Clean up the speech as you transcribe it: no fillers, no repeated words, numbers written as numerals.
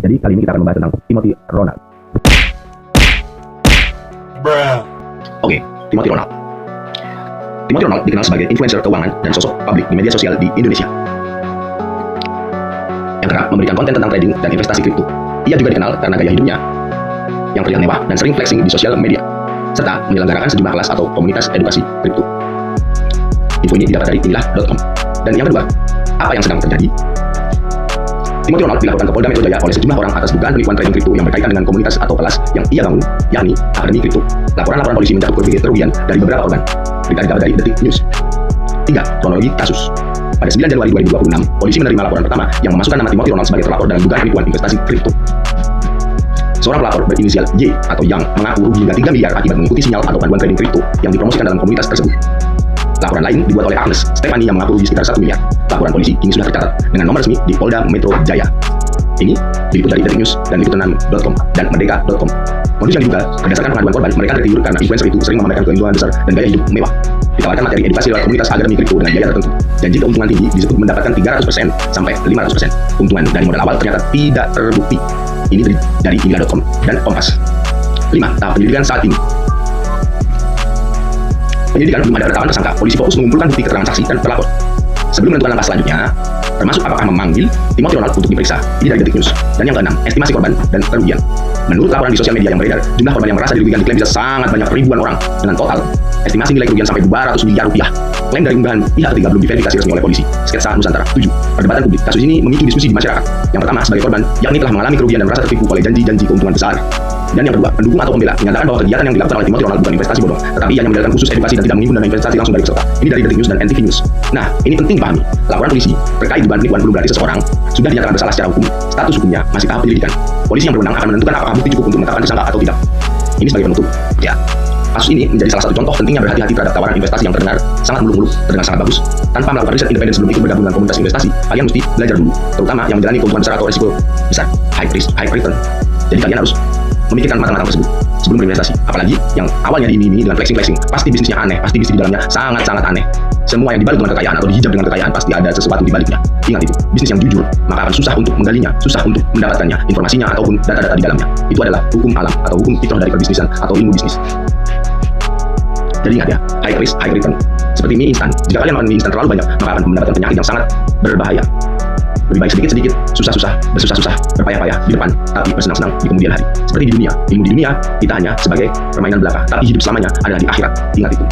Jadi kali ini kita akan membahas tentang Timothy Ronald. Oke, Timothy Ronald. Timothy Ronald dikenal sebagai influencer keuangan dan sosok publik di media sosial di Indonesia yang kerap memberikan konten tentang trading dan investasi kripto. Ia juga dikenal karena gaya hidupnya yang terlihat mewah dan sering flexing di sosial media, serta menyelenggarakan sejumlah kelas atau komunitas edukasi kripto. Info ini didapat dari inilah.com. Dan yang kedua, apa yang sedang terjadi? Timothy Ronald dilaporkan ke Polda Metro Jaya oleh sejumlah orang atas dugaan penipuan trading kripto yang berkaitan dengan komunitas atau kelas yang ia bangun, yakni Akademi Kripto. Laporan polisi mencakup berbagai kerugian dari beberapa organ. Berita didapat dari Detik News. 3. Kronologi kasus. Pada 9 Januari 2026, polisi menerima laporan pertama yang memasukkan nama Timothy Ronald sebagai terlapor dalam dugaan penipuan investasi kripto. Seorang pelapor berinisial Y atau Yang mengaku rugi hingga 3 miliar akibat mengikuti sinyal atau panduan trading kripto yang dipromosikan dalam komunitas tersebut. Laporan lain dibuat oleh Agnes Stephanie yang mengaku rugi sekitar 1 miliar. Laporan polisi kini sudah tercatat dengan nomor resmi di Polda Metro Jaya. Ini diliput dari Detik News dan liputan6.com dan merdeka.com. Modus yang diduga berdasarkan pengaduan korban, mereka tertidur karena influencer itu sering memamerkan keuntungan besar dan gaya hidup mewah. Ditawarkan materi edukasi lewat komunitas Akademi Kripto dengan biaya tertentu. Janji keuntungan tinggi disebut mendapatkan 300% sampai 500%. Keuntungan dari modal awal ternyata tidak terbukti. Ini dari inilah.com dan Kompas. 5. Tahap penyelidikan saat ini. Penyelidikan belum ada penetapan tersangka. Polisi fokus mengumpulkan bukti keterangan saksi dan pelapor sebelum menentukan langkah selanjutnya, termasuk apakah memanggil Timothy Ronald untuk diperiksa. Ini dari Detik News. Dan yang keenam, estimasi korban dan kerugian. Menurut laporan di sosial media yang beredar, jumlah korban yang merasa dirugikan diklaim bisa sangat banyak, ribuan orang, dengan total estimasi nilai kerugian sampai 200 miliar rupiah. Klaim dari unggahan pihak ketiga belum diverifikasi resmi oleh polisi. Sketsa Nusantara. 7. Perdebatan publik. Kasus ini memicu diskusi di masyarakat. Yang pertama, sebagai korban, yakni telah mengalami kerugian dan merasa tertipu oleh janji-janji keuntungan besar. Dan yang kedua, pendukung atau pembela menyatakan bahwa kegiatan yang dilakukan oleh Timothy Ronald bukan investasi bodong, tetapi hanya menjalankan khusus edukasi dan tidak menghimpun dana investasi langsung dari peserta. Ini dari Detik News dan NTV News. Nah, ini penting dipahami. Laporan polisi terkait dugaan penipuan belum berarti seseorang sudah dinyatakan bersalah secara hukum. Status hukumnya masih tahap penyelidikan. Polisi yang berwenang akan menentukan apakah bukti cukup untuk menetapkan tersangka atau tidak. Ini sebagai penutup. Ya, kasus ini menjadi salah satu contoh pentingnya berhati-hati terhadap tawaran investasi yang terdengar sangat muluk-muluk, terdengar sangat bagus. Tanpa melakukan riset independen sebelum ikut bergabung dengan komunitas investasi, kalian mesti belajar dulu, terutama yang menjalani keuntungan besar atau risiko besar, high risk, high return. Jadi kalian harus memikirkan matang-matang tersebut sebelum berinvestasi. Apalagi yang awalnya diiming-imingi dengan flexing, pasti bisnisnya aneh, pasti bisnis di dalamnya sangat-sangat aneh. Semua yang dibalut dengan kekayaan atau dihijab dengan kekayaan pasti ada sesuatu di baliknya. Ingat itu, bisnis yang jujur maka akan susah untuk menggalinya, susah untuk mendapatkannya, informasinya ataupun data-data di dalamnya. Itu adalah hukum alam atau hukum fitrah dari perbisnisan atau ilmu bisnis. Jadi ingat ya, high risk, high return. Seperti mie instan. Jika kalian makan mie instan terlalu banyak, maka akan mendapatkan penyakit yang sangat berbahaya. Lebih baik sedikit-sedikit, susah-susah, bersusah-susah, berpayah-payah di depan, tapi bersenang-senang di kemudian hari. Seperti di dunia, ilmu di dunia kita hanya sebagai permainan belaka, tapi hidup selamanya adalah di akhirat. Ingat itu.